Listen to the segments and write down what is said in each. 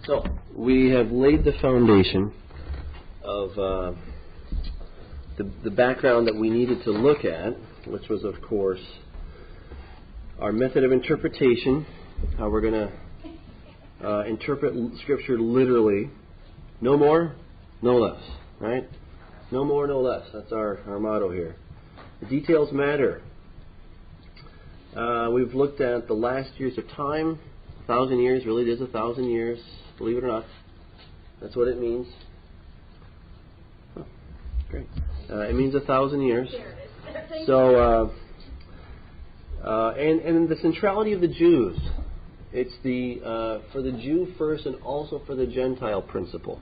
So, we have laid the foundation of the background that we needed to look at, which was, of course, our method of interpretation, how we're going to interpret Scripture literally. No more, no less, right? No more, no less. That's our motto here. The details matter. We've looked at the last years of time. 1,000 years really is 1,000 years, believe it or not. That's what it means. Oh, great. It means 1,000 years. So, and the centrality of the Jews. It's the for the Jew first and also for the Gentile principle.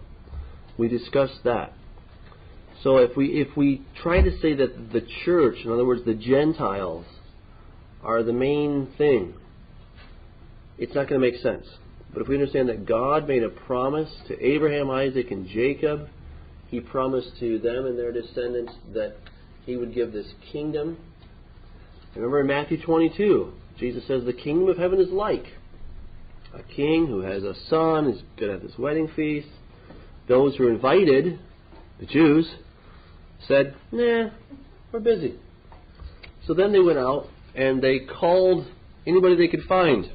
We discussed that. So if we try to say that the church, in other words, the Gentiles, are the main thing, it's not going to make sense. But if we understand that God made a promise to Abraham, Isaac, and Jacob, He promised to them and their descendants that He would give this kingdom. Remember in Matthew 22, Jesus says the kingdom of heaven is like a king who has a son, is going to have this wedding feast. Those who were invited, the Jews, said, nah, we're busy. So then they went out and they called anybody they could find.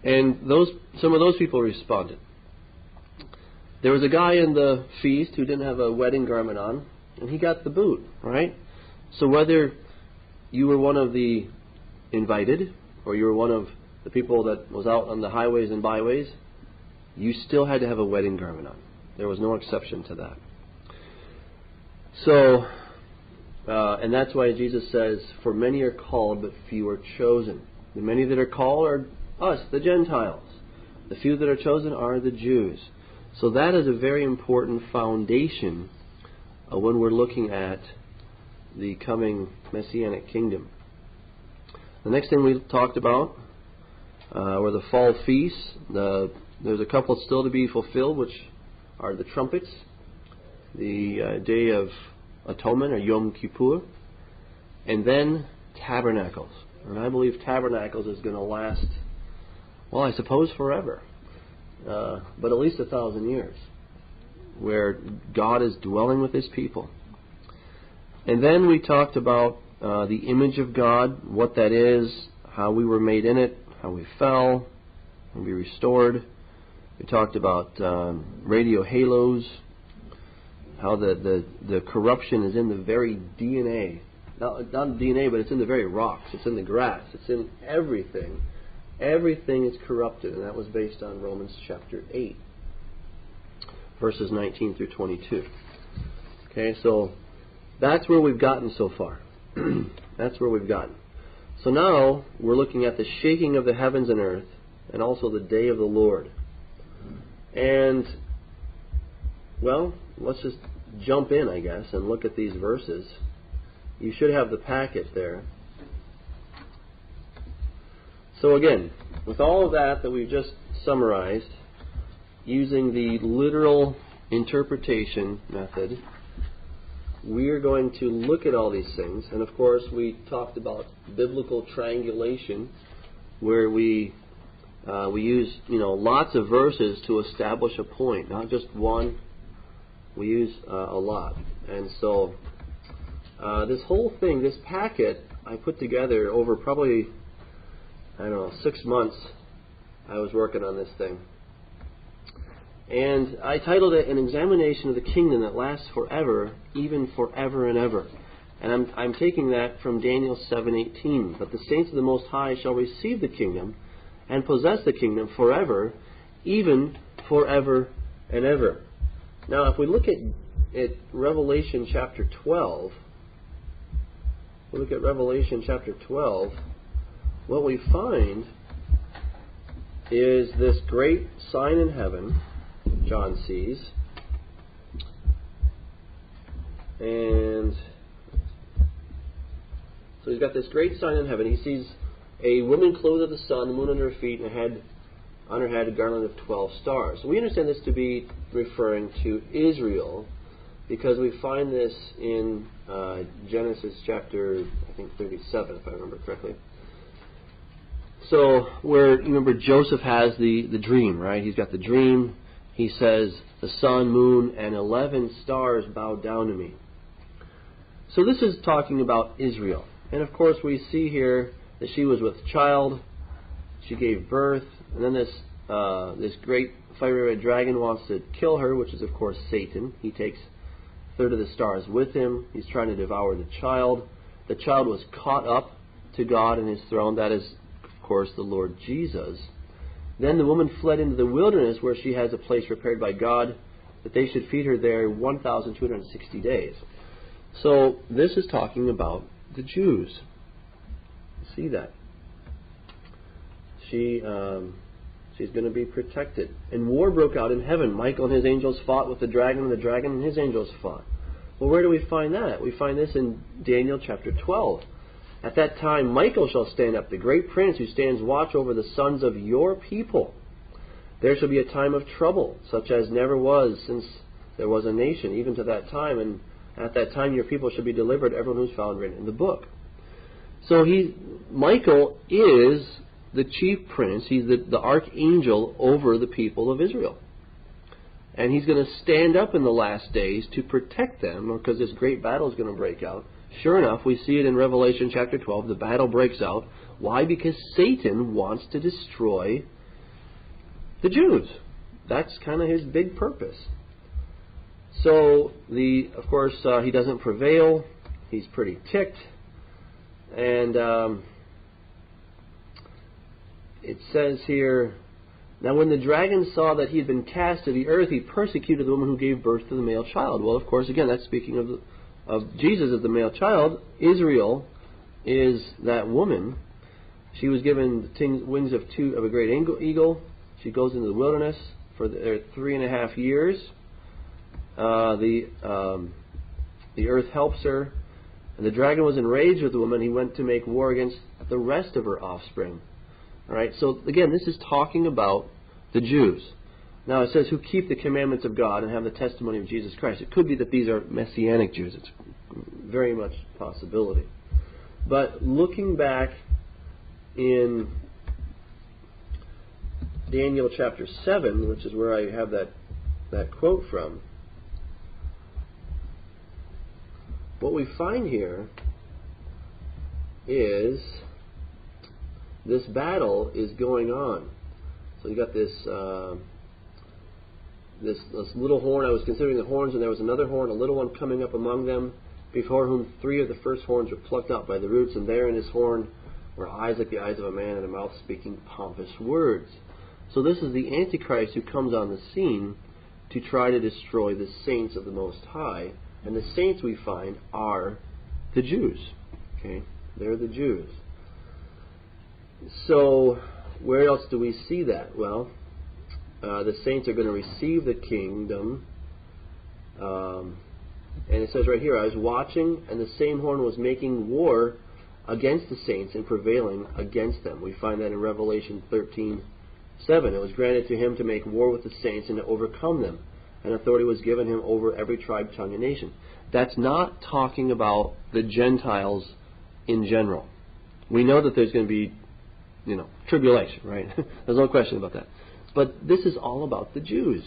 And some of those people responded. There was a guy in the feast who didn't have a wedding garment on, and he got the boot, right? So whether you were one of the invited or you were one of the people that was out on the highways and byways, you still had to have a wedding garment on. There was no exception to that. So, and that's why Jesus says, for many are called, but few are chosen. The many that are called are us, the Gentiles. The few that are chosen are the Jews. So that is a very important foundation when we're looking at the coming Messianic kingdom. The next thing we talked about were the fall feasts. There's a couple still to be fulfilled, which are the trumpets, the Day of Atonement, or Yom Kippur, and then tabernacles. And I believe tabernacles is going to last, well, I suppose forever, but at least 1,000 years, where God is dwelling with His people. And then we talked about the image of God, what that is, how we were made in it, how we fell, and we restored. We talked about radio halos, how the corruption is in the very DNA. Not DNA, but it's in the very rocks. It's in the grass. It's in everything. Everything is corrupted, and that was based on Romans chapter 8, verses 19 through 22. Okay, so that's where we've gotten so far. That's where we've gotten. So now we're looking at the shaking of the heavens and earth, and also the day of the Lord. And, well, let's just jump in, I guess, and look at these verses. You should have the packet there. So again, with all of that we've just summarized, using the literal interpretation method, we are going to look at all these things. And of course, we talked about biblical triangulation, where we use lots of verses to establish a point, not just one. We use a lot. And so this whole thing, this packet, I put together over probably, 6 months. I was working on this thing. And I titled it An Examination of the Kingdom That Lasts Forever, Even Forever and Ever. And I'm taking that from Daniel 7:18. But the saints of the Most High shall receive the kingdom and possess the kingdom forever, even forever and ever. Now, if we look at Revelation chapter 12, what we find is this great sign in heaven, John sees. And so he's got this great sign in heaven. He sees a woman clothed with the sun, the moon under her feet, and on her head a garland of 12 stars. So we understand this to be referring to Israel, because we find this in Genesis chapter, 37, if I remember correctly. So where, remember, Joseph has the dream, right? He's got the dream. He says, the sun, moon, and 11 stars bowed down to me. So this is talking about Israel. And of course we see here that she was with child. She gave birth. And then this great fiery red dragon wants to kill her, which is of course Satan. He takes a third of the stars with him. He's trying to devour the child. The child was caught up to God and His throne. That is, of course, the Lord Jesus. Then the woman fled into the wilderness, where she has a place prepared by God that they should feed her there 1,260 days. So this is talking about the Jews. See that? She's going to be protected. And war broke out in heaven. Michael and his angels fought with the dragon, and the dragon and his angels fought. Well, where do we find that? We find this in Daniel chapter 12. At that time Michael shall stand up, the great prince who stands watch over the sons of your people. There shall be a time of trouble, such as never was since there was a nation, even to that time. And at that time your people shall be delivered, everyone who's found written in the book. So Michael is the chief prince. He's the archangel over the people of Israel. And he's going to stand up in the last days to protect them, because this great battle is going to break out. Sure enough, we see it in Revelation chapter 12. The battle breaks out. Why? Because Satan wants to destroy the Jews. That's kind of his big purpose. So, of course, he doesn't prevail. He's pretty ticked. And it says here, now when the dragon saw that he had been cast to the earth, he persecuted the woman who gave birth to the male child. Well, of course, again, that's speaking of Jesus as the male child. Israel is that woman. She was given the wings of a great eagle. She goes into the wilderness for 3.5 years. The earth helps her. And the dragon was enraged with the woman. He went to make war against the rest of her offspring. All right. So again, this is talking about the Jews. Now it says, who keep the commandments of God and have the testimony of Jesus Christ. It could be that these are Messianic Jews. It's very much a possibility. But looking back in Daniel chapter 7, which is where I have that quote from, what we find here is this battle is going on. So you got this little horn. I was considering the horns, and there was another horn, a little one coming up among them, before whom 3 of the first horns were plucked out by the roots, and there in his horn were eyes like the eyes of a man, and a mouth speaking pompous words. So this is the Antichrist who comes on the scene to try to destroy the saints of the Most High. And the saints, we find, are the Jews. Okay? They're the Jews. So where else do we see that? Well, the saints are going to receive the kingdom. And it says right here, I was watching, and the same horn was making war against the saints and prevailing against them. We find that in Revelation 13:7. It was granted to him to make war with the saints and to overcome them. And authority was given him over every tribe, tongue, and nation. That's not talking about the Gentiles in general. We know that there's going to be, tribulation, right? There's no question about that. But this is all about the Jews.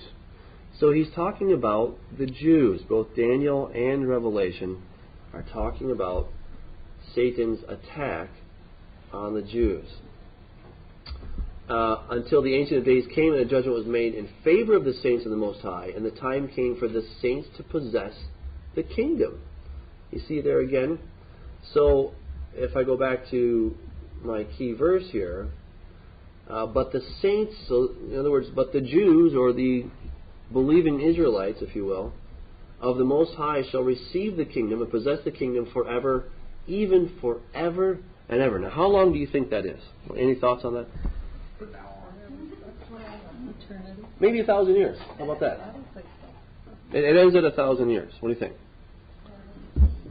So he's talking about the Jews. Both Daniel and Revelation are talking about Satan's attack on the Jews. Until the Ancient of Days came and a judgment was made in favor of the saints of the Most High, and the time came for the saints to possess the kingdom. You see there again? So if I go back to my key verse here, but the saints, so in other words, but the Jews, or the believing Israelites, if you will, of the Most High shall receive the kingdom and possess the kingdom forever, even forever and ever. Now, how long do you think that is? Any thoughts on that? Maybe 1,000 years. How about that? It ends at 1,000 years. What do you think?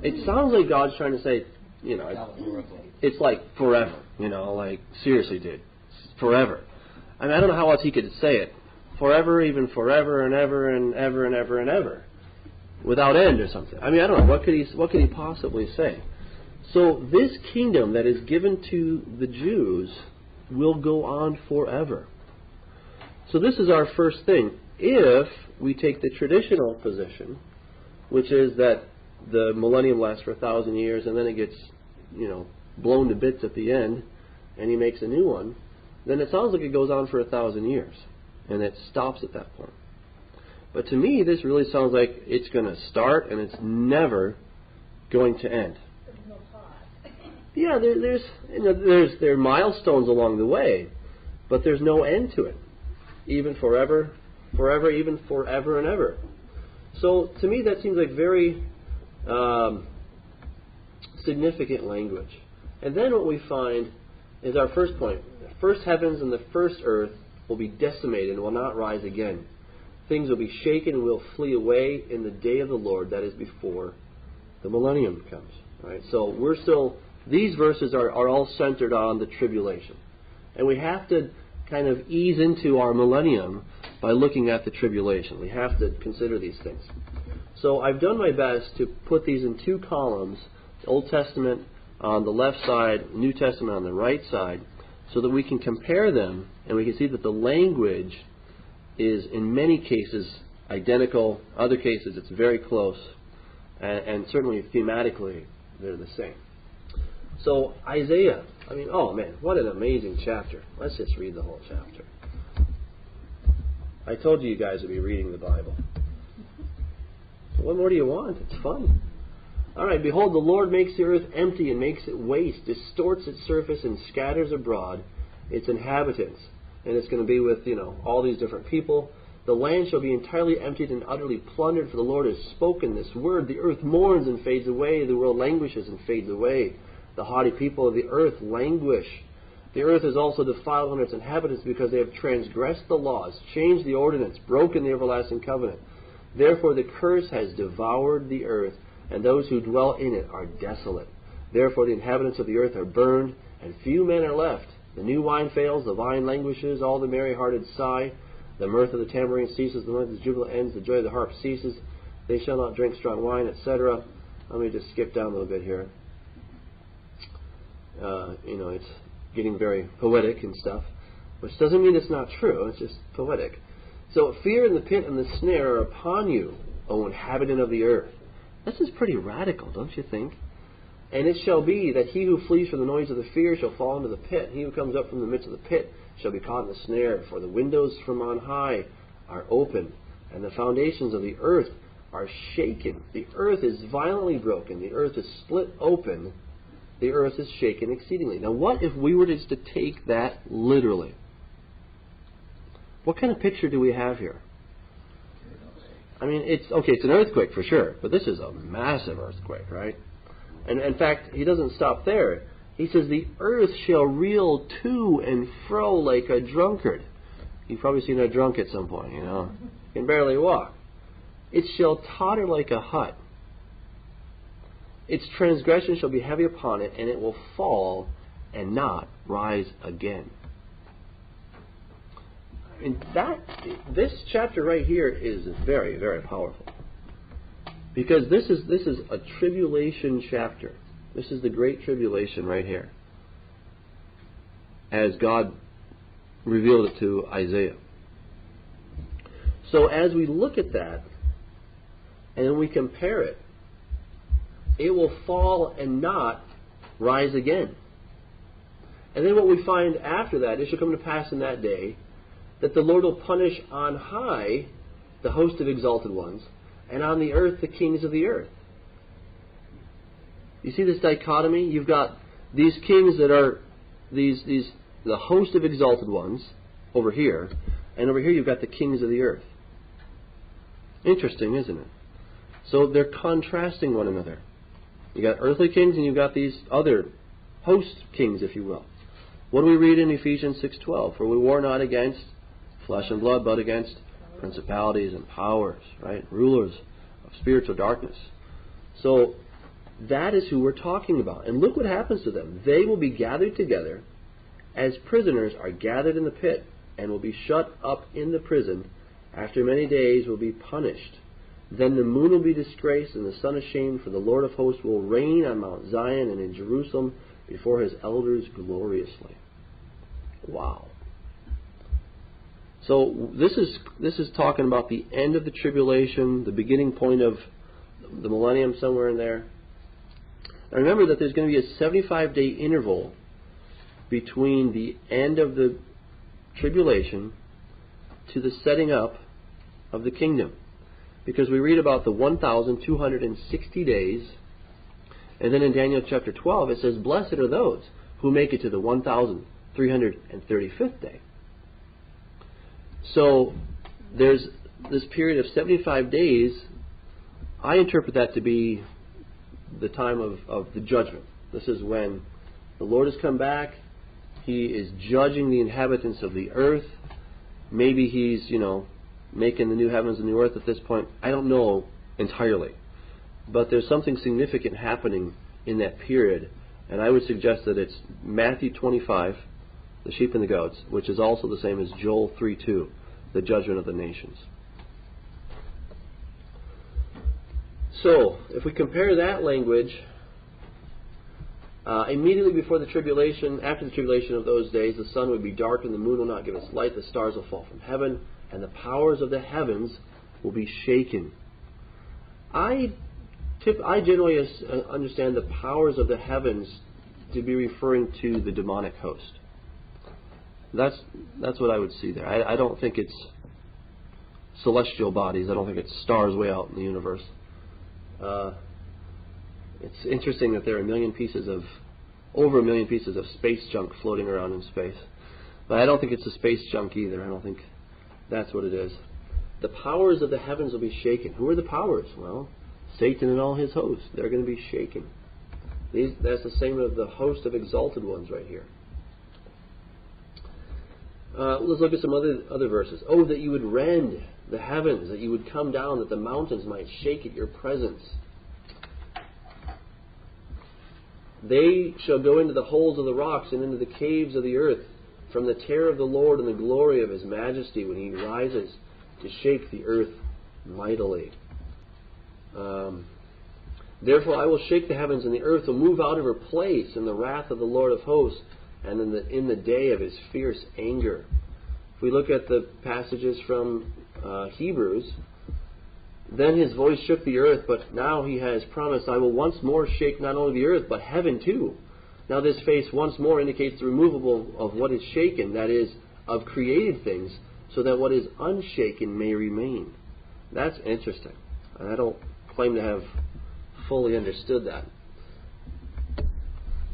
It sounds like God's trying to say, it's like forever. Like, seriously, dude. Forever. I mean, I don't know how else he could say it. Forever, even forever and ever and ever and ever and ever. Without end or something. I mean, I don't know. What could he possibly say? So this kingdom that is given to the Jews, will go on forever. So this is our first thing. If we take the traditional position, which is that the millennium lasts for 1,000 years and then it gets, blown to bits at the end, and he makes a new one, then it sounds like it goes on for 1,000 years, and it stops at that point. But to me, this really sounds like it's going to start and it's never going to end. There's no pause. Yeah, there are milestones along the way, but there's no end to it, even forever, even forever and ever. So to me, that seems like very significant language. And then what we find is our first point. The first heavens and the first earth will be decimated and will not rise again. Things will be shaken and will flee away in the day of the Lord, that is before the millennium comes. Right? So these verses are all centered on the tribulation. And we have to kind of ease into our millennium by looking at the tribulation. We have to consider these things. So I've done my best to put these in two columns, the Old Testament on the left side, New Testament on the right side, so that we can compare them and we can see that the language is in many cases identical. Other cases it's very close, and certainly thematically they're the same. So Isaiah, oh man, what an amazing chapter. Let's just read the whole chapter. I told you guys would be reading the Bible. What more do you want? It's fun. All right, behold, the Lord makes the earth empty and makes it waste, distorts its surface and scatters abroad its inhabitants. And it's going to be with, all these different people. The land shall be entirely emptied and utterly plundered, for the Lord has spoken this word. The earth mourns and fades away. The world languishes and fades away. The haughty people of the earth languish. The earth is also defiled under its inhabitants, because they have transgressed the laws, changed the ordinance, broken the everlasting covenant. Therefore the curse has devoured the earth, and those who dwell in it are desolate. Therefore the inhabitants of the earth are burned, and few men are left. The new wine fails, the vine languishes, all the merry-hearted sigh. The mirth of the tambourine ceases, the mirth of the jubilant ends, the joy of the harp ceases. They shall not drink strong wine, etc. Let me just skip down a little bit here. It's getting very poetic and stuff, which doesn't mean it's not true. It's just poetic. So fear and the pit and the snare are upon you, O inhabitant of the earth. This is pretty radical, don't you think? And it shall be that he who flees from the noise of the fear shall fall into the pit. He who comes up from the midst of the pit shall be caught in the snare. For the windows from on high are open, and the foundations of the earth are shaken. The earth is violently broken. The earth is split open. The earth is shaken exceedingly. Now what if we were just to take that literally? What kind of picture do we have here? It's an earthquake for sure, but this is a massive earthquake, right? And in fact, he doesn't stop there. He says, the earth shall reel to and fro like a drunkard. You've probably seen a drunk at some point, Can barely walk. It shall totter like a hut. Its transgression shall be heavy upon it, and it will fall and not rise again. This chapter right here is very, very powerful. Because this is a tribulation chapter. This is the great tribulation right here, as God revealed it to Isaiah. So as we look at that, and we compare it, it will fall and not rise again. And then what we find after that, it shall come to pass in that day, that the Lord will punish on high the host of exalted ones, and on the earth the kings of the earth. You see this dichotomy? You've got these kings that are the host of exalted ones over here, and over here you've got the kings of the earth. Interesting, isn't it? So they're contrasting one another. You got earthly kings and you've got these other host kings, if you will. What do we read in Ephesians 6:12? For we war not against flesh and blood, but against principalities and powers, right? Rulers of spiritual darkness. So that is who we're talking about. And look what happens to them. They will be gathered together as prisoners are gathered in the pit, and will be shut up in the prison. After many days will be punished. Then the moon will be disgraced and the sun ashamed, for the Lord of hosts will reign on Mount Zion and in Jerusalem before his elders gloriously. Wow. So this is talking about the end of the tribulation, the beginning point of the millennium, somewhere in there. And remember that there's going to be a 75-day interval between the end of the tribulation to the setting up of the kingdom. Because we read about the 1,260 days, and then in Daniel chapter 12 it says, "Blessed are those who make it to the 1,335th day." So there's this period of 75 days. I interpret that to be the time of the judgment. This is when the Lord has come back. He is judging the inhabitants of the earth. Maybe He's, making the new heavens and new earth at this point. I don't know entirely. But there's something significant happening in that period. And I would suggest that it's Matthew 25, the sheep and the goats, which is also the same as Joel 3:2, the judgment of the nations. So, if we compare that language, immediately before the tribulation, after the tribulation of those days, the sun would be darkened, the moon will not give its light, the stars will fall from heaven, and the powers of the heavens will be shaken. I generally understand the powers of the heavens to be referring to the demonic host. That's what I would see there. I don't think it's celestial bodies. I don't think it's stars way out in the universe. It's interesting that there are over a million pieces of space junk floating around in space. But I don't think it's a space junk either. I don't think that's what it is. The powers of the heavens will be shaken. Who are the powers? Well, Satan and all his hosts. They're going to be shaken. That's the same of the host of exalted ones right here. Let's look at some other verses. "Oh, that you would rend the heavens, that you would come down, that the mountains might shake at your presence. They shall go into the holes of the rocks and into the caves of the earth, from the terror of the Lord and the glory of His majesty, when He rises to shake the earth mightily. Therefore I will shake the heavens, and the earth will move out of her place in the wrath of the Lord of hosts, and in the day of His fierce anger." If we look at the passages from Hebrews, "Then His voice shook the earth, but now He has promised, I will once more shake not only the earth, but heaven too." Now this phrase once more indicates the removal of what is shaken, that is, of created things, so that what is unshaken may remain. That's interesting. And I don't claim to have fully understood that.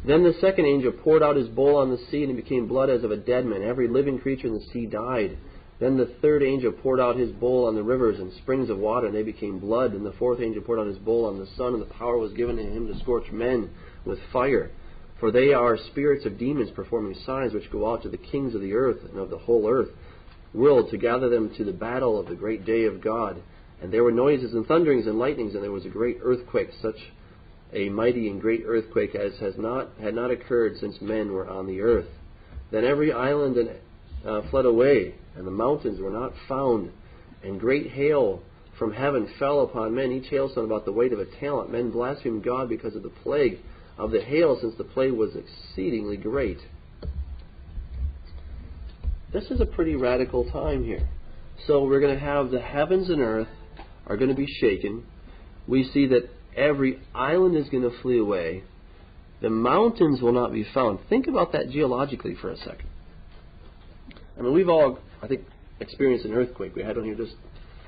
"Then the second angel poured out his bowl on the sea, and it became blood as of a dead man. Every living creature in the sea died. Then the third angel poured out his bowl on the rivers and springs of water, and they became blood. And the fourth angel poured out his bowl on the sun, and the power was given to him to scorch men with fire. For they are spirits of demons performing signs, which go out to the kings of the earth and of the whole earth, world, to gather them to the battle of the great day of God. And there were noises and thunderings and lightnings, and there was a great earthquake, such a mighty and great earthquake as had not occurred since men were on the earth. Then every island fled away, and the mountains were not found. And great hail from heaven fell upon men, each hailstone about the weight of a talent. Men blasphemed God because of the plague of the hail, since the plague was exceedingly great." This is a pretty radical time here. So we're going to have the heavens and earth are going to be shaken. We see that every island is going to flee away. The mountains will not be found. Think about that geologically for a second. I mean, we've all, I think, experienced an earthquake. We had one here just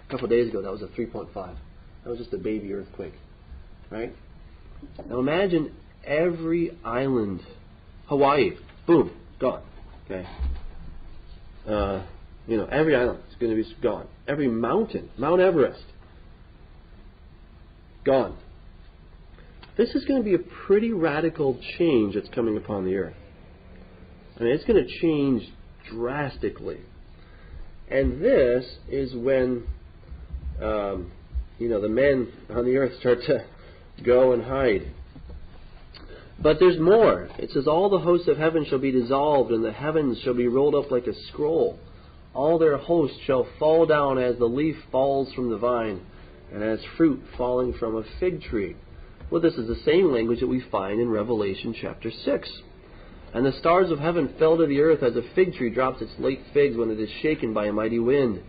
a couple of days ago. That was a 3.5. That was just a baby earthquake, right? Now imagine every island. Hawaii, boom, gone. Okay. Every island is going to be gone. Every mountain, Mount Everest, gone. This is going to be a pretty radical change that's coming upon the earth. I mean, it's going to change drastically. And this is when, the men on the earth start to go and hide. But there's more. It says, "All the hosts of heaven shall be dissolved, and the heavens shall be rolled up like a scroll. All their hosts shall fall down as the leaf falls from the vine, and as fruit falling from a fig tree." Well, this is the same language that we find in Revelation chapter 6. And the stars of heaven fell to the earth as a fig tree drops its late figs when it is shaken by a mighty wind.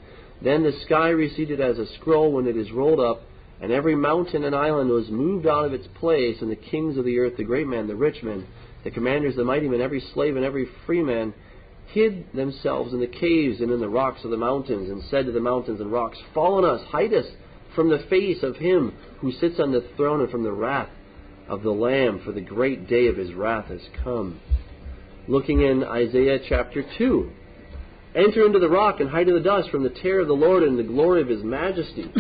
Then the sky receded as a scroll when it is rolled up, and every mountain and island was moved out of its place, and the kings of the earth, the great men, the rich men, the commanders, the mighty men, every slave and every free man, hid themselves in the caves and in the rocks of the mountains, and said to the mountains and rocks, Fall on us, hide us from the face of him who sits on the throne and from the wrath of the Lamb, for the great day of his wrath has come. Looking in Isaiah chapter 2. Enter into the rock and hide in the dust from the terror of the Lord and the glory of his majesty.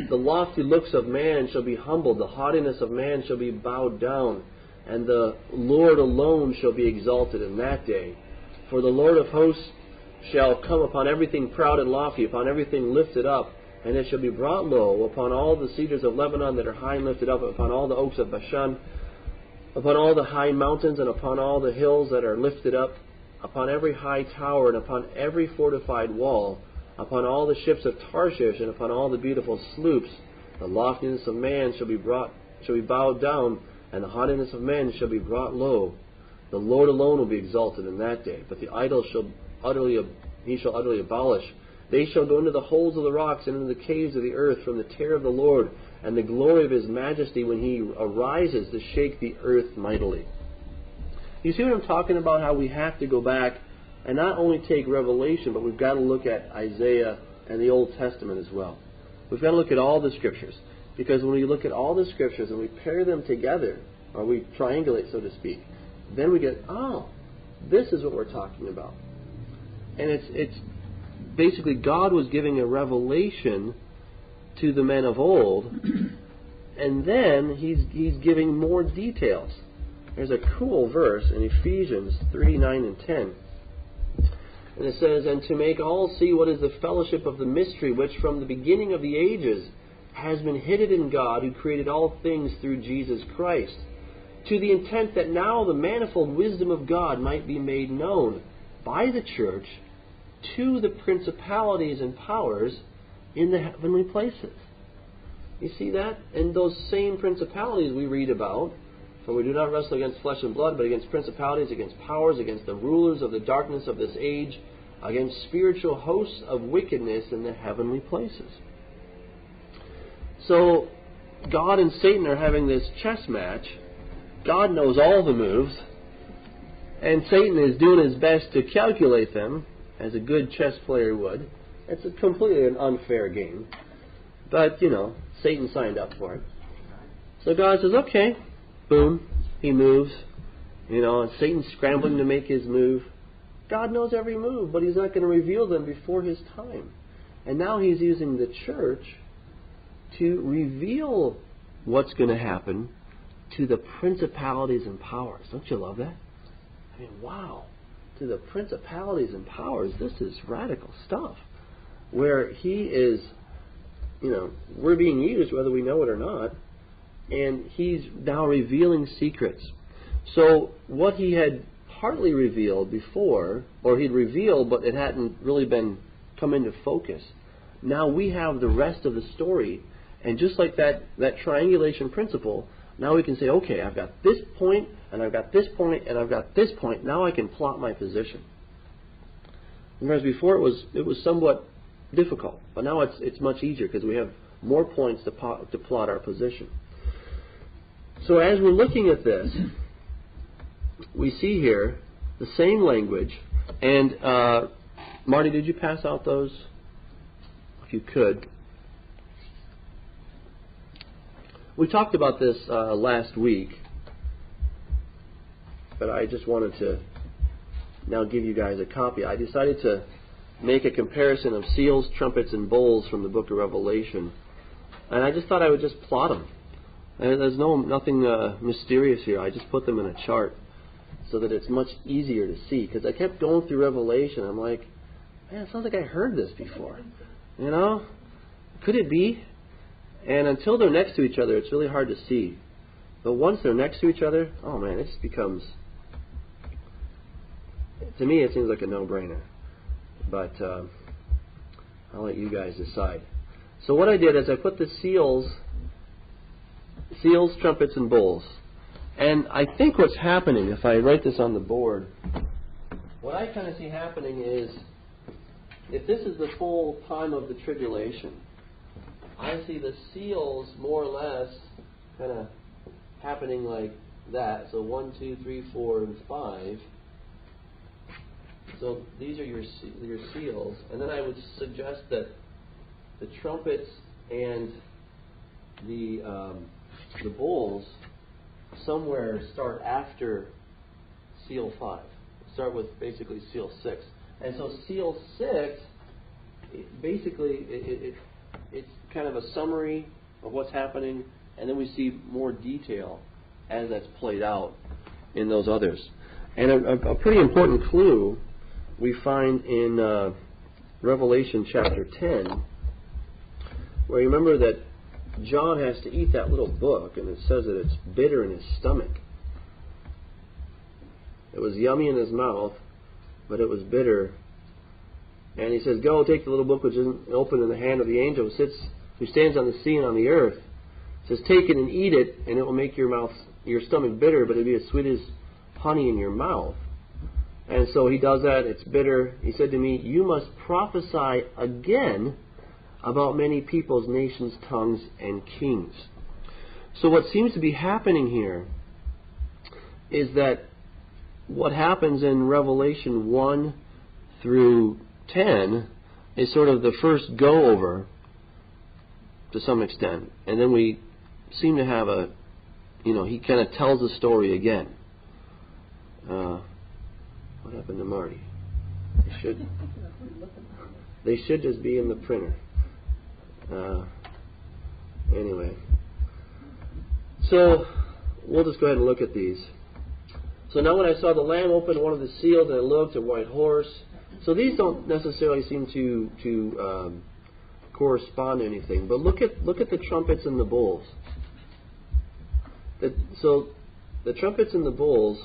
The lofty looks of man shall be humbled, the haughtiness of man shall be bowed down, and the Lord alone shall be exalted in that day. For the Lord of hosts shall come upon everything proud and lofty, upon everything lifted up, and it shall be brought low, upon all the cedars of Lebanon that are high and lifted up, upon all the oaks of Bashan, upon all the high mountains, and upon all the hills that are lifted up, upon every high tower, and upon every fortified wall, upon all the ships of Tarshish, and upon all the beautiful sloops. The loftiness of man shall be bowed down, and the haughtiness of men shall be brought low. The Lord alone will be exalted in that day, but the idols he shall utterly abolish. They shall go into the holes of the rocks and into the caves of the earth from the terror of the Lord and the glory of his majesty when he arises to shake the earth mightily. You see what I'm talking about? How we have to go back and not only take Revelation, but we've got to look at Isaiah and the Old Testament as well. We've got to look at all the Scriptures. Because when we look at all the Scriptures and we pair them together, or we triangulate, so to speak, then we get, this is what we're talking about. And it's basically God was giving a revelation to the men of old, and then he's giving more details. There's a cool verse in Ephesians 3, 9, and 10. And it says, And to make all see what is the fellowship of the mystery, which from the beginning of the ages has been hidden in God, who created all things through Jesus Christ, to the intent that now the manifold wisdom of God might be made known by the church to the principalities and powers in the heavenly places. You see that? And those same principalities we read about, for we do not wrestle against flesh and blood, but against principalities, against powers, against the rulers of the darkness of this age, against spiritual hosts of wickedness in the heavenly places. So, God and Satan are having this chess match. God knows all the moves, and Satan is doing his best to calculate them, as a good chess player would. It's completely an unfair game. But, Satan signed up for it. So God says, okay, boom, he moves. And Satan's scrambling to make his move. God knows every move, but he's not going to reveal them before his time. And now he's using the church to reveal what's going to happen to the principalities and powers. Don't you love that? I mean, wow. To the principalities and powers, this is radical stuff. Where he is, we're being used whether we know it or not. And he's now revealing secrets. So what he had partly revealed before, or he'd revealed but it hadn't really been come into focus, now we have the rest of the story. And just like that triangulation principle, now we can say, okay, I've got this point, and I've got this point, and I've got this point. Now I can plot my position. Whereas before it was somewhat difficult, but now it's much easier because we have more points to plot our position. So as we're looking at this, we see here the same language. And Marty, did you pass out those? If you could. We talked about this last week, but I just wanted to now give you guys a copy. I decided to make a comparison of seals, trumpets, and bowls from the book of Revelation, and I just thought I would just plot them. And there's nothing mysterious here. I just put them in a chart so that it's much easier to see, because I kept going through Revelation. I'm like, man, it sounds like I heard this before. Could it be? And until they're next to each other, it's really hard to see. But once they're next to each other, oh man, it just becomes, to me it seems like a no-brainer. But I'll let you guys decide. So what I did is I put the seals, trumpets, and bowls. And I think what's happening, if I write this on the board, what I kind of see happening is, if this is the full time of the tribulation, I see the seals more or less kind of happening like that. So 1, 2, 3, 4, and 5. So these are your seals. And then I would suggest that the trumpets and the bowls somewhere start after seal 5. Start with basically seal 6. And so seal 6, basically, it's kind of a summary of what's happening, and then we see more detail as that's played out in those others. And a pretty important clue we find in Revelation chapter 10, where you remember that John has to eat that little book, and it says that it's bitter in his stomach. It was yummy in his mouth, but it was bitter. And he says, "Go, take the little book which is open in the hand of the angel who stands on the sea and on the earth." It says, "Take it and eat it, and it will make your stomach bitter, but it'll be as sweet as honey in your mouth." And so he does that. It's bitter. He said to me, "You must prophesy again about many peoples, nations, tongues, and kings." So what seems to be happening here is that what happens in Revelation 1 through 10 is sort of the first go-over to some extent. And then we seem to have he kind of tells the story again. What happened to Marty? They should just be in the printer. Anyway. So we'll just go ahead and look at these. So now when I saw the Lamb open one of the seals, and I looked, a white horse. So these don't necessarily seem to correspond to anything. But look at the trumpets and the bowls. So the trumpets and the bowls,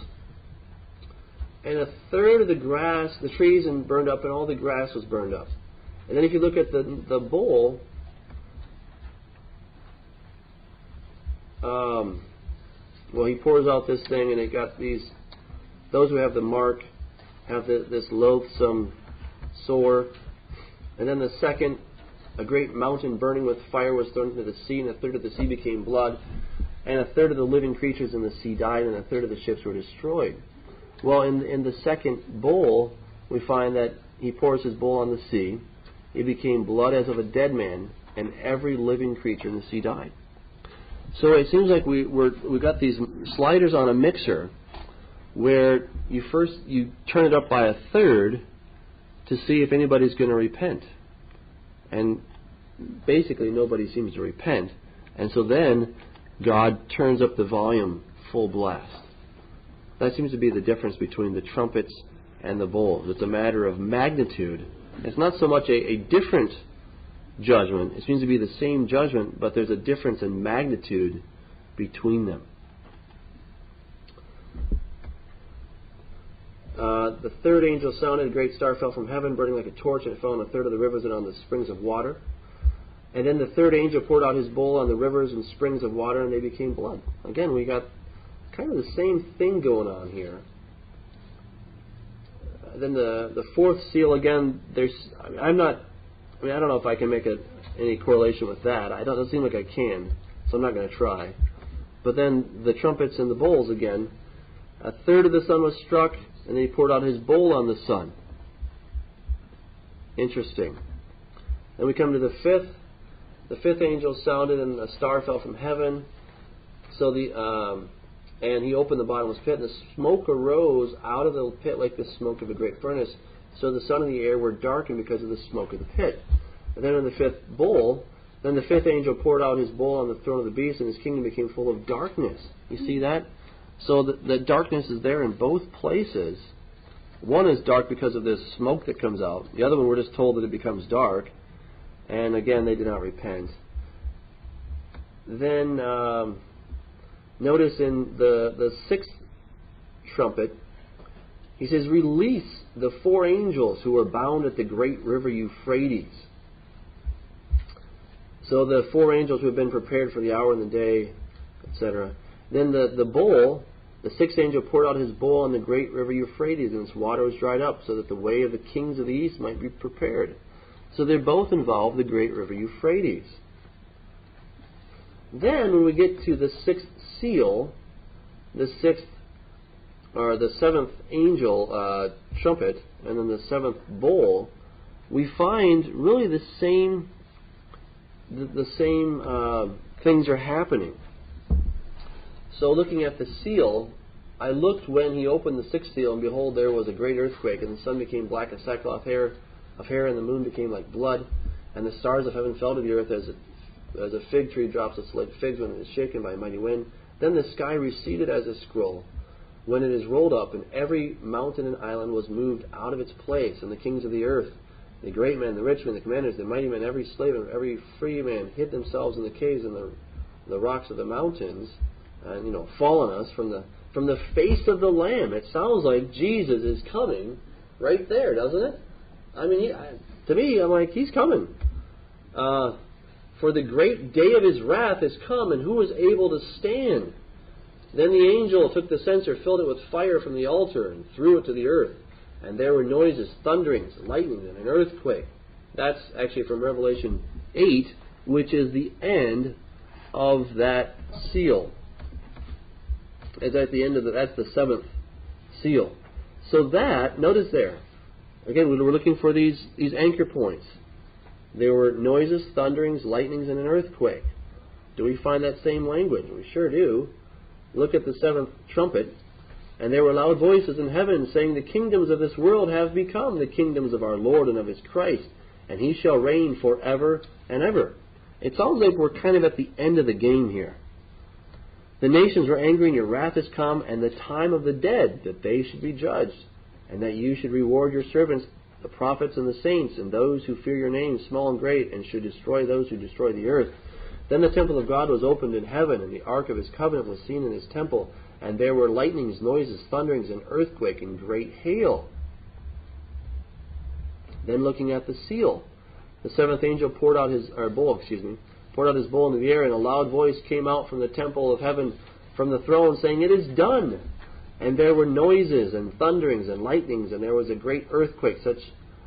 and a third of the grass, the trees burned up, and all the grass was burned up. And then if you look at the bowl, well, he pours out this thing, and it got those who have the mark have this loathsome sore. And then the second, a great mountain burning with fire was thrown into the sea, and a third of the sea became blood, and a third of the living creatures in the sea died, and a third of the ships were destroyed. Well, in the second bowl, we find that he pours his bowl on the sea. It became blood as of a dead man, and every living creature in the sea died. So it seems like we got these sliders on a mixer, where you turn it up by a third to see if anybody's going to repent. And basically nobody seems to repent. And so then God turns up the volume full blast. That seems to be the difference between the trumpets and the bowls. It's a matter of magnitude. It's not so much a different judgment. It seems to be the same judgment, but there's a difference in magnitude between them. The third angel sounded, a great star fell from heaven, burning like a torch, and it fell on a third of the rivers and on the springs of water. And then the third angel poured out his bowl on the rivers and springs of water, and they became blood. Again, we got kind of the same thing going on here. Then the fourth seal, again, I don't know if I can make any correlation with that. It doesn't seem like I can, so I'm not going to try. But then the trumpets and the bowls again. A third of the sun was struck, and then he poured out his bowl on the sun. Interesting. Then we come to the fifth. The fifth angel sounded, and a star fell from heaven. So and he opened the bottomless pit, and the smoke arose out of the pit like the smoke of a great furnace. So the sun and the air were darkened because of the smoke of the pit. And then in the fifth bowl, then the fifth angel poured out his bowl on the throne of the beast, and his kingdom became full of darkness. You see that? So the darkness is there in both places. One is dark because of this smoke that comes out. The other one, we're just told that it becomes dark. And again, they did not repent. Then notice in the sixth trumpet, he says, "Release the four angels who are bound at the great river Euphrates." So the four angels who have been prepared for the hour and the day, etc. Then the bowl, the sixth angel poured out his bowl on the great river Euphrates, and its water was dried up, so that the way of the kings of the east might be prepared. So they both involve the great river Euphrates. Then when we get to the sixth seal, the seventh angel trumpet, and then the seventh bowl, we find really the same things are happening. So looking at the seal, I looked when he opened the sixth seal, and behold, there was a great earthquake, and the sun became black as sackcloth hair, and the moon became like blood, and the stars of heaven fell to the earth as a fig tree drops its late figs when it is shaken by a mighty wind. Then the sky receded as a scroll when it is rolled up, and every mountain and island was moved out of its place, and the kings of the earth, the great men, the rich men, the commanders, the mighty men, every slave and every free man hid themselves in the caves and the rocks of the mountains, and fall on us from the face of the Lamb. It sounds like Jesus is coming right there, doesn't it? I mean, to me, I'm like, he's coming. For the great day of his wrath is come, and who is able to stand? Then the angel took the censer, filled it with fire from the altar, and threw it to the earth. And there were noises, thunderings, lightnings, and an earthquake. That's actually from Revelation 8, which is the end of that seal. It's at the end of that's the seventh seal. So that, notice there, again, we were looking for these anchor points. There were noises, thunderings, lightnings, and an earthquake. Do we find that same language? We sure do. Look at the seventh trumpet. And there were loud voices in heaven saying, the kingdoms of this world have become the kingdoms of our Lord and of his Christ, and he shall reign forever and ever. It sounds like we're kind of at the end of the game here. The nations were angry, and your wrath is come, and the time of the dead, that they should be judged, and that you should reward your servants, the prophets and the saints, and those who fear your name, small and great, and should destroy those who destroy the earth. Then the temple of God was opened in heaven, and the ark of his covenant was seen in his temple, and there were lightnings, noises, thunderings, and earthquake, and great hail. Then looking at the seal, the seventh angel poured out his bowl into the air, and a loud voice came out from the temple of heaven, from the throne, saying, it is done. And there were noises and thunderings and lightnings, and there was a great earthquake, such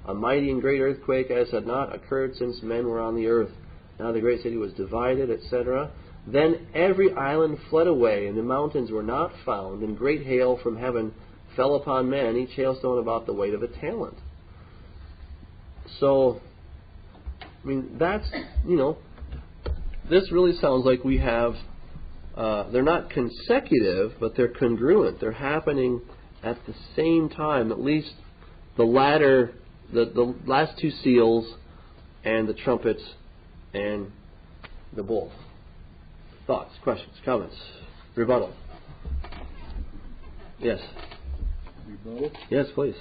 a mighty and great earthquake as had not occurred since men were on the earth. Now the great city was divided, etc. Then every island fled away, and the mountains were not found, and great hail from heaven fell upon men, each hailstone about the weight of a talent. So, I mean, that's, this really sounds like we have, they're not consecutive, but they're congruent. They're happening at the same time, at least the last two seals and the trumpets and the bowl. Thoughts, questions, comments, rebuttal? Yes. Rebuttal? Yes, please.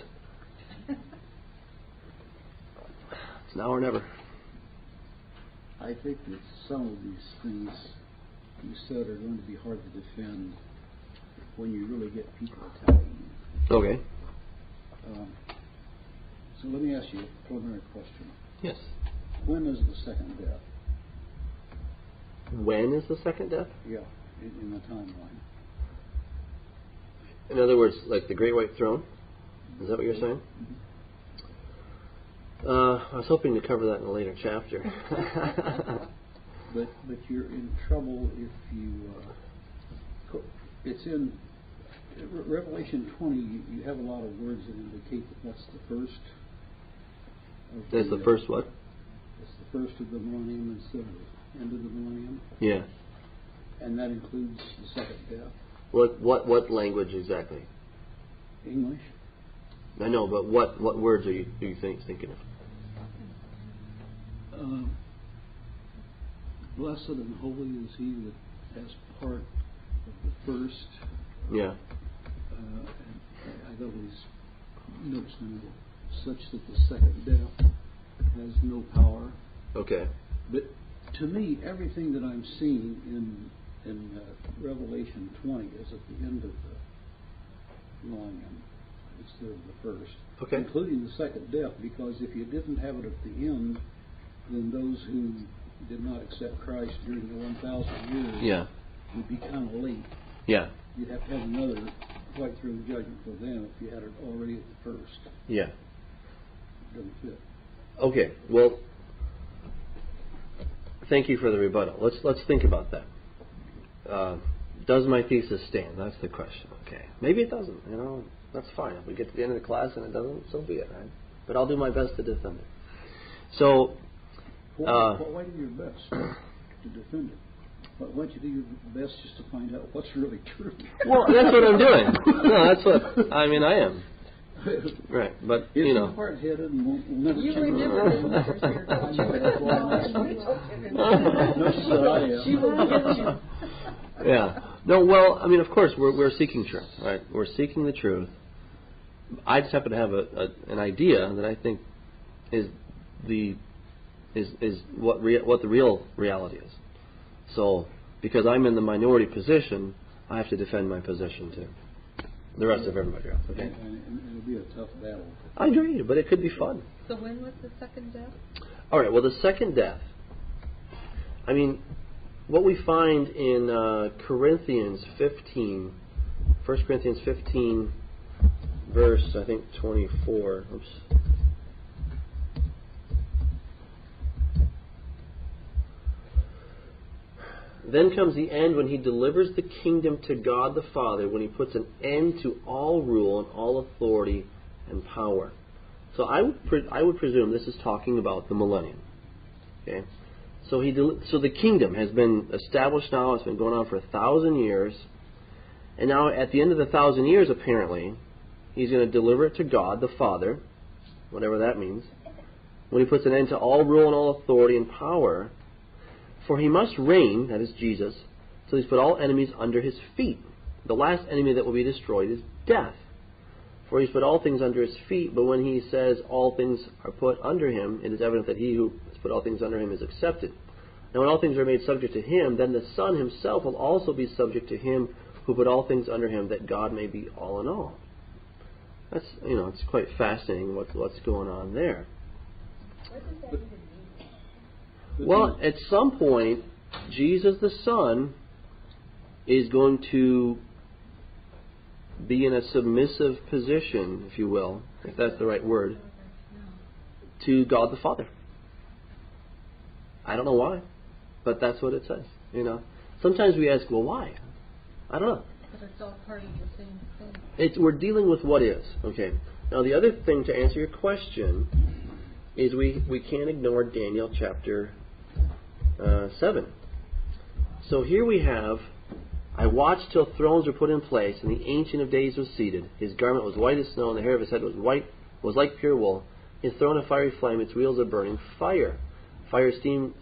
It's now or never. I think that some of these things you said are going to be hard to defend when you really get people attacking you. Okay. So let me ask you a preliminary question. Yes. When is the second death? When is the second death? Yeah, in the timeline. In other words, like the Great White Throne? Is that what you're saying? Mm-hmm. I was hoping to cover that in a later chapter. But you're in trouble if you... it's in Revelation 20, you have a lot of words that indicate that that's the first. That's the first what? It's the first of the millennium instead of the end of the millennium. Yeah. And that includes the second death. What language exactly? English. I know, but what words are you thinking of? Blessed and holy is he that has part of the first. Yeah. I always notice such that the second death has no power. Okay. But to me, everything that I'm seeing in Revelation 20 is at the end of the millennium instead of the first. Okay. Including the second death, because if you didn't have it at the end, then those who did not accept Christ during the 1,000 years would be kind of late. Yeah. You'd have to have another white throne judgment for them if you had it already at the first. Yeah. It doesn't fit. Okay. Well, thank you for the rebuttal. Let's think about that. Does my thesis stand? That's the question. Okay. Maybe it doesn't. That's fine. If we get to the end of the class and it doesn't, so be it, right? But I'll do my best to defend it. So, why do your best to defend it? Why don't you do your best just to find out what's really true? Well, that's what I'm doing. No, that's what I am. Right, but if you're hard-headed and we'll never You change. remember the letters here, don't you? She will get you. Yeah. No, well, of course, we're seeking truth, right? We're seeking the truth. I just happen to have an idea that I think is what the real reality is. So, because I'm in the minority position, I have to defend my position too. The rest of everybody else, okay? And it'll be a tough battle. I agree, but it could be fun. So when was the second death? All right, well, the second death. What we find in Corinthians 15, 1 Corinthians 15, verse, I think, 24. Oops. Then comes the end when he delivers the kingdom to God the Father, when he puts an end to all rule and all authority and power. So I would presume this is talking about the millennium. Okay, so the kingdom has been established now. It's been going on for 1,000 years, and now at the end of the 1,000 years, apparently, he's going to deliver it to God the Father, whatever that means, when he puts an end to all rule and all authority and power. For he must reign, that is Jesus, till he's put all enemies under his feet. The last enemy that will be destroyed is death. For he's put all things under his feet, but when he says all things are put under him, it is evident that he who has put all things under him is accepted. Now when all things are made subject to him, then the Son himself will also be subject to him who put all things under him, that God may be all in all. That's, it's quite fascinating what's going on there. What does that even mean? Well, at some point, Jesus the Son is going to be in a submissive position, if you will, if that's the right word, to God the Father. I don't know why, but that's what it says. Sometimes we ask, well, why? I don't know. But it's all part of the same thing. We're dealing with what is. Okay. Now, the other thing to answer your question is we can't ignore Daniel chapter 7. So here we have, I watched till thrones were put in place, and the Ancient of Days was seated. His garment was white as snow, and the hair of his head was like pure wool. His throne a fiery flame, its wheels of burning fire. Fire stream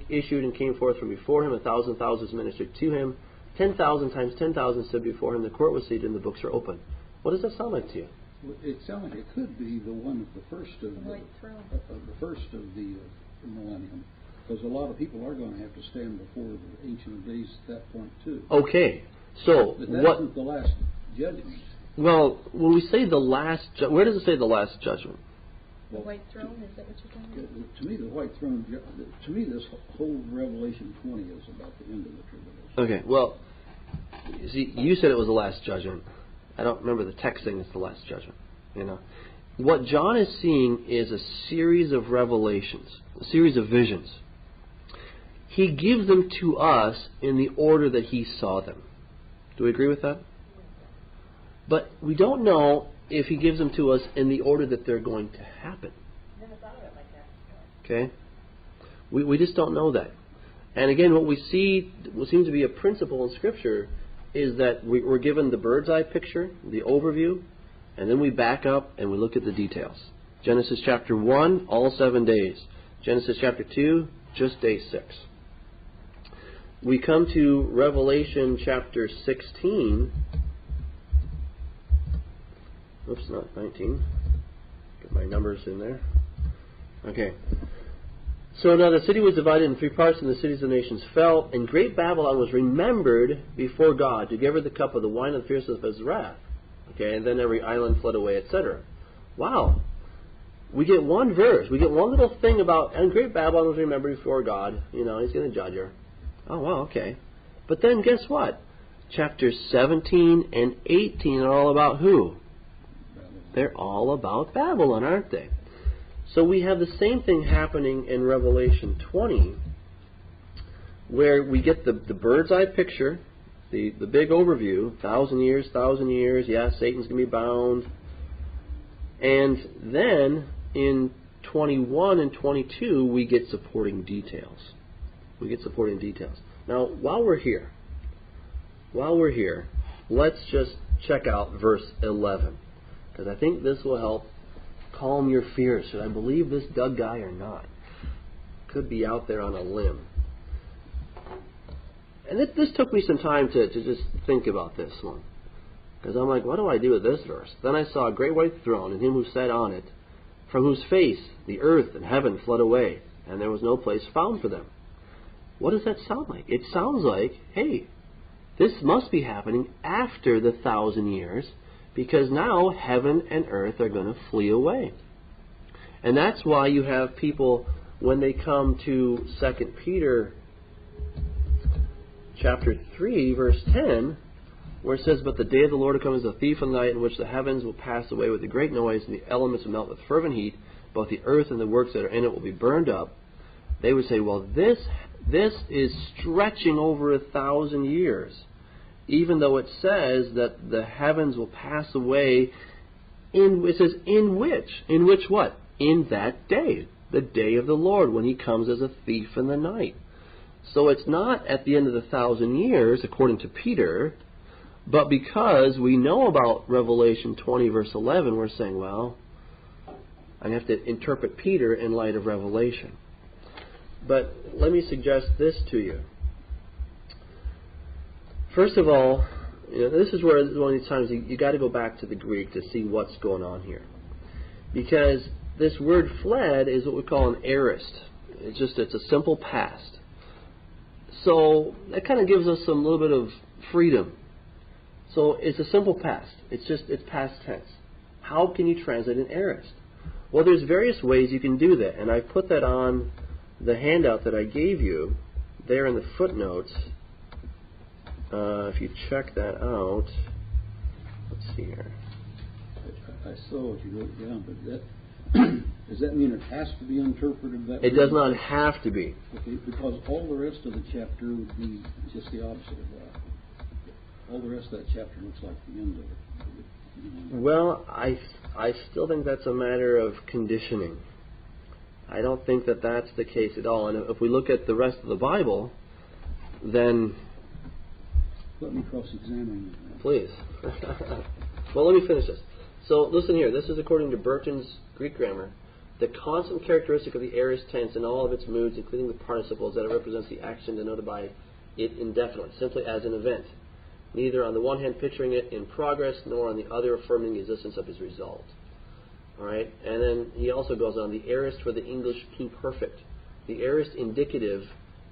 issued and came forth from before him. 1,000 thousands ministered to him. 10,000 times 10,000 stood before him. The court was seated, and the books were open. What does that sound like to you? It sounds like it could be the one of the first of the white throne. millennium, because a lot of people are going to have to stand before the Ancient of Days at that point too. Okay, so But that isn't the last judgment. Well, when we say the last, where does it say the last judgment? The white throne, is that what you're talking about? To me, the white throne. To me, this whole Revelation 20 is about the end of the tribulation. Okay, well, see, you said it was the last judgment. I don't remember the text saying it's the last judgment. What John is seeing is a series of revelations, a series of visions. He gives them to us in the order that he saw them. Do we agree with that? But we don't know if he gives them to us in the order that they're going to happen. Never thought of it like that. Okay? We just don't know that. And again, what we see, what seems to be a principle in Scripture, is that we're given the bird's eye picture, the overview, and then we back up and we look at the details. Genesis chapter 1, all 7 days. Genesis chapter 2, just day 6. We come to Revelation chapter 16. Oops, not 19. Get my numbers in there. Okay. So now the city was divided in 3 parts, and the cities of the nations fell, and great Babylon was remembered before God to give her the cup of the wine of the fierceness of his wrath. Okay, and then every island fled away, etc. Wow. We get one verse. We get one little thing about, and great Babylon was remembered before God. He's going to judge her. Oh, wow, okay. But then guess what? chapters 17 and 18 are all about who? They're all about Babylon, aren't they? So we have the same thing happening in Revelation 20, where we get the bird's eye picture, the big overview, 1,000 years, yeah, Satan's going to be bound. And then in 21 and 22, we get supporting details. Now, while we're here, let's just check out verse 11, because I think this will help calm your fears. Should I believe this Doug guy or not? Could be out there on a limb. And this took me some time to just think about this one. Because I'm like, what do I do with this verse? Then I saw a great white throne, and him who sat on it, from whose face the earth and heaven fled away, and there was no place found for them. What does that sound like? It sounds like, hey, this must be happening after the 1,000 years, because now heaven and earth are going to flee away. And that's why you have people, when they come to 2 Peter chapter 3, verse 10, where it says, but the day of the Lord will come as a thief in the night, in which the heavens will pass away with a great noise, and the elements will melt with fervent heat. Both the earth and the works that are in it will be burned up. They would say, well, this is stretching over 1,000 years, even though it says that the heavens will pass away. It says, in which what? In that day, the day of the Lord, when He comes as a thief in the night. So it's not at the end of the 1,000 years, according to Peter, but because we know about Revelation 20, verse 11, we're saying, well, I have to interpret Peter in light of Revelation. But let me suggest this to you. First of all, this is where one of these times you got to go back to the Greek to see what's going on here. Because this word fled is what we call an aorist. It's a simple past. So that kind of gives us some little bit of freedom. So it's a simple past. It's past tense. How can you translate an aorist? Well, there's various ways you can do that, and I put that on the handout that I gave you there in the footnotes. If you check that out, let's see here. I saw what you wrote down, but that does that mean it has to be interpreted that way? It does not have to be. Okay, because all the rest of the chapter would be just the opposite of that. All the rest of that chapter looks like the end of it. Well, I still think that's a matter of conditioning. I don't think that that's the case at all. And if we look at the rest of the Bible, then... Let me cross-examine you. Please. Well, let me finish this. So, listen here. This is according to Burton's Greek grammar. The constant characteristic of the aorist tense in all of its moods, including the participles, that it represents the action denoted by it indefinitely, simply as an event. Neither on the one hand picturing it in progress, nor on the other affirming the existence of his result. All right? And then he also goes on, the aorist for the English pluperfect. The aorist indicative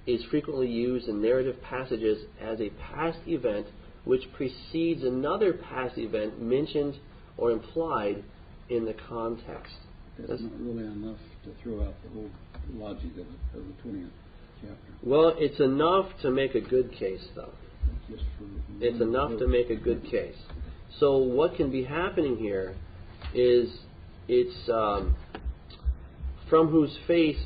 is frequently used in narrative passages as a past event which precedes another past event mentioned or implied in the context. That's not really enough to throw out the whole logic of the 20th chapter. Well, it's enough to make a good case, though. It's enough to make a good case. So what can be happening here is it's from whose face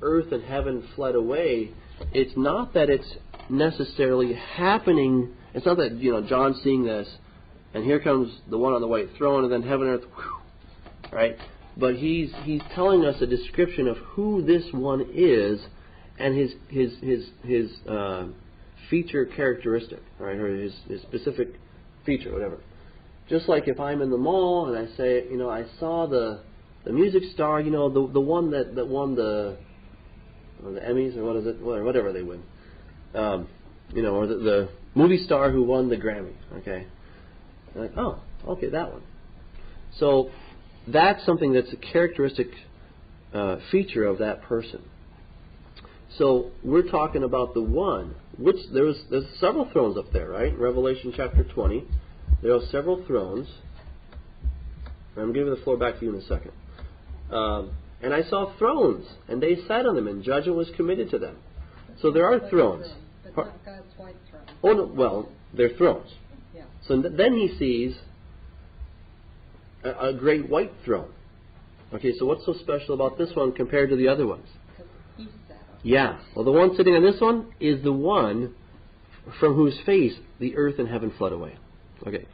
earth and heaven fled away. It's not that it's necessarily happening. It's not that, John's seeing this, and here comes the one on the white throne, and then heaven and earth, whew, right? But he's telling us a description of who this one is, and his feature characteristic, right, or his specific feature, whatever. Just like if I'm in the mall and I say, I saw the music star, the one that won the Emmys, or what is it, whatever they win, or the movie star who won the Grammy. Okay, like, oh, okay, that one. So that's something that's a characteristic feature of that person. So we're talking about the one, which there's several thrones up there, right? In Revelation chapter 20, there are several thrones. I'm giving the floor back to you in a second. And I saw thrones, and they sat on them, and judgment was committed to them. So there are thrones. But not God's white throne. Oh no, well, their thrones. Yeah. So then he sees a great white throne. Okay, so what's so special about this one compared to the other ones? Because he sat on it. Yeah. Well, the one sitting on this one is the one from whose face the earth and heaven fled away. Okay,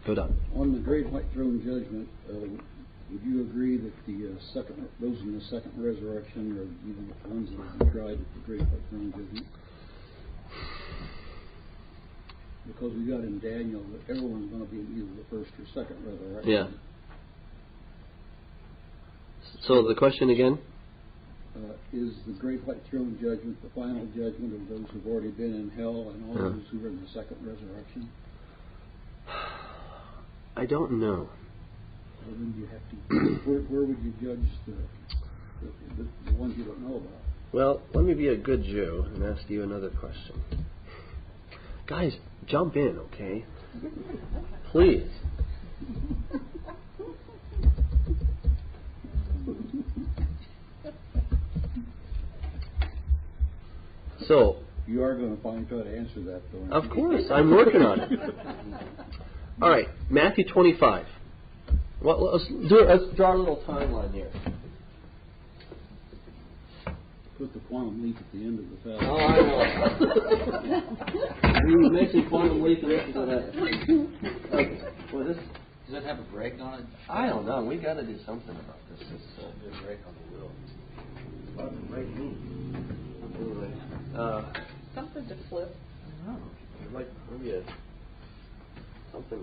go down. On the great white throne judgment, would you agree that those in the second resurrection are even the ones that will be tried at the great white throne judgment? Because we got in Daniel that everyone's going to be in either the first or second resurrection. Yeah. So the question again? Is the great white throne judgment the final judgment of those who've already been in hell and all those who are in the second resurrection? I don't know. Well, then you have to. Where would you judge the ones you don't know about? Well, let me be a good Jew and ask you another question. Guys, jump in, okay? Please. So, you are going to finally try to answer that, though. Of course, I'm working on it. All right, Matthew 25. Well, let's draw a little timeline here. Put the quantum leap at the end of the fast. Oh, I know. We mentioned quantum leap and this is what happened. Okay. Well, Does it have a brake on it? I don't know. We got to do something about this. There's a brake on the wheel. What does brake mean? Anyway, Something to flip. I don't know. Like maybe something.